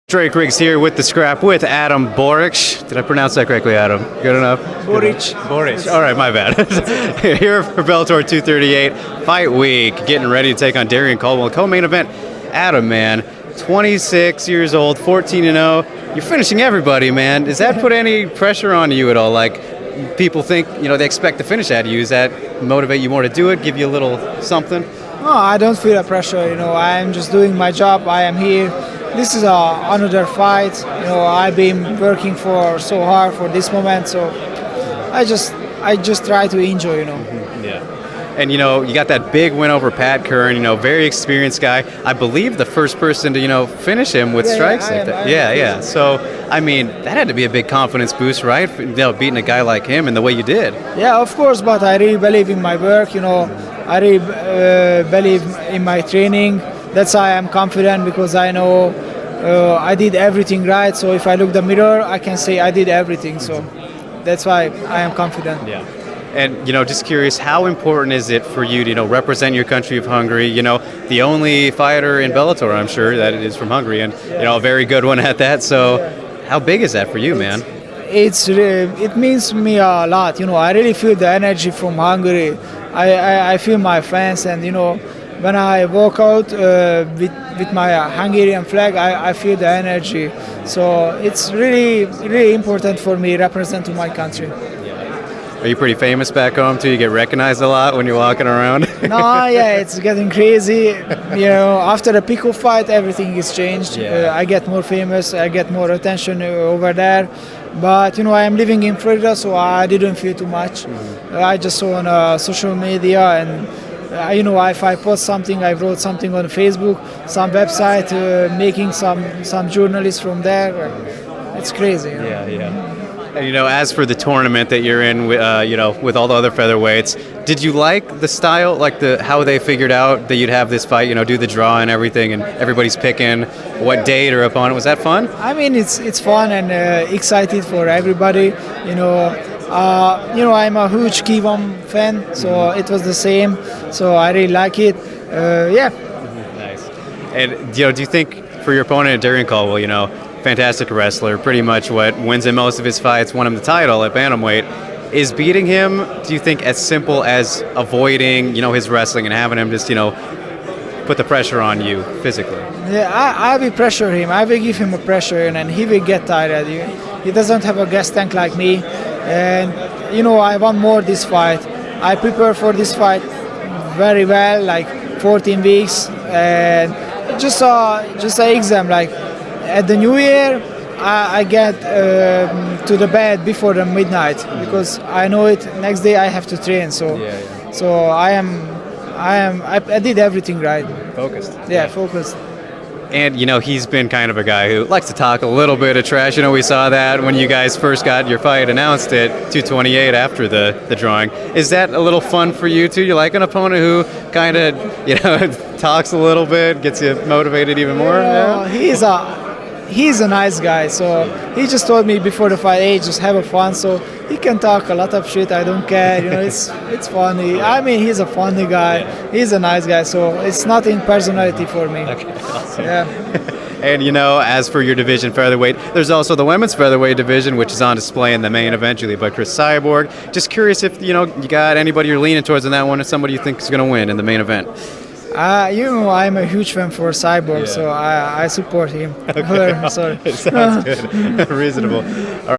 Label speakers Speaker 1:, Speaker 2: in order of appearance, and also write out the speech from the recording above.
Speaker 1: Drake Riggs here with the scrap with Adam Borics. Did I pronounce that correctly, Adam? Good enough?
Speaker 2: Borics.
Speaker 1: All right, my bad. Here for Bellator 238, fight week, getting ready to take on Darrion Caldwell, co-main event. Adam, man, 26 years old, 14-0. You're finishing everybody, man. Does that put any pressure on you at all? Like, people think, they expect to finish at you. Does that motivate you more to do it, give you a little something?
Speaker 2: No, I don't feel a pressure. I'm just doing my job. I am here. This is another fight. I've been working for so hard for this moment, so I just try to enjoy.
Speaker 1: Yeah. And you got that big win over Pat Curran. Very experienced guy. I believe the first person to finish him with strikes like that. Yeah. So I mean, that had to be a big confidence boost, right? Beating a guy like him and the way you did.
Speaker 2: Yeah, of course. But I really believe in my work. I really believe in my training. That's why I'm confident, because I know I did everything right. So if I look in the mirror, I can say I did everything. So that's why I am confident.
Speaker 1: Yeah. And, just curious, how important is it for you to, represent your country of Hungary? The only fighter in Bellator, I'm sure, that is from Hungary, and, a very good one at that. So how big is that for you, man?
Speaker 2: It means to me a lot. I really feel the energy from Hungary. I feel my fans, and, when I walk out with my Hungarian flag, I feel the energy. So it's really, really important for me representing my country.
Speaker 1: Are you pretty famous back home too? You get recognized a lot when you're walking around?
Speaker 2: No, yeah, it's getting crazy. After the Pico fight, everything is changed.
Speaker 1: Yeah.
Speaker 2: I get more famous, I get more attention over there. But I am living in Florida, so I didn't feel too much. I just saw on social media, and if I post something, I wrote something on Facebook, some website, making some journalists from there. It's crazy.
Speaker 1: Yeah. And, as for the tournament that you're in, with all the other featherweights, did you like the style, like how they figured out that you'd have this fight, do the draw and everything, and everybody's picking what date or opponent? Was that fun?
Speaker 2: I mean, it's fun and excited for everybody. I'm a huge Kivam fan, so it was the same. So I really like it. Yeah.
Speaker 1: Nice. And do you think for your opponent, Darrion Caldwell, fantastic wrestler, pretty much what wins in most of his fights, won him the title at bantamweight. Is beating him, do you think, as simple as avoiding, his wrestling and having him just, put the pressure on you physically?
Speaker 2: Yeah, I will pressure him. I will give him a pressure, and he will get tired. He doesn't have a gas tank like me, and I want more this fight. I prepare for this fight very well, like 14 weeks, and just an exam, like. At the New Year, I get to the bed before the midnight, because I know it. Next day I have to train, so I did everything right.
Speaker 1: Focused.
Speaker 2: Yeah, focused.
Speaker 1: And he's been kind of a guy who likes to talk a little bit of trash. We saw that when you guys first got your fight announced at 228 after the drawing. Is that a little fun for you too? You like an opponent who kind of talks a little bit, gets you motivated even more?
Speaker 2: He's a nice guy, so he just told me before the fight, hey, just have a fun. So he can talk a lot of shit, I don't care, it's funny. I mean, he's a funny guy, he's a nice guy, so it's nothing personality for me.
Speaker 1: Okay, awesome.
Speaker 2: Yeah.
Speaker 1: And as for your division featherweight, there's also the women's featherweight division, which is on display in the main event, Julie by Chris Cyborg. Just curious if you got anybody you're leaning towards in that one, or somebody you think is going to win in the main event.
Speaker 2: I'm a huge fan for Cyborg, so I support him.
Speaker 1: Okay.
Speaker 2: Sorry.
Speaker 1: Sounds good. Reasonable. All right.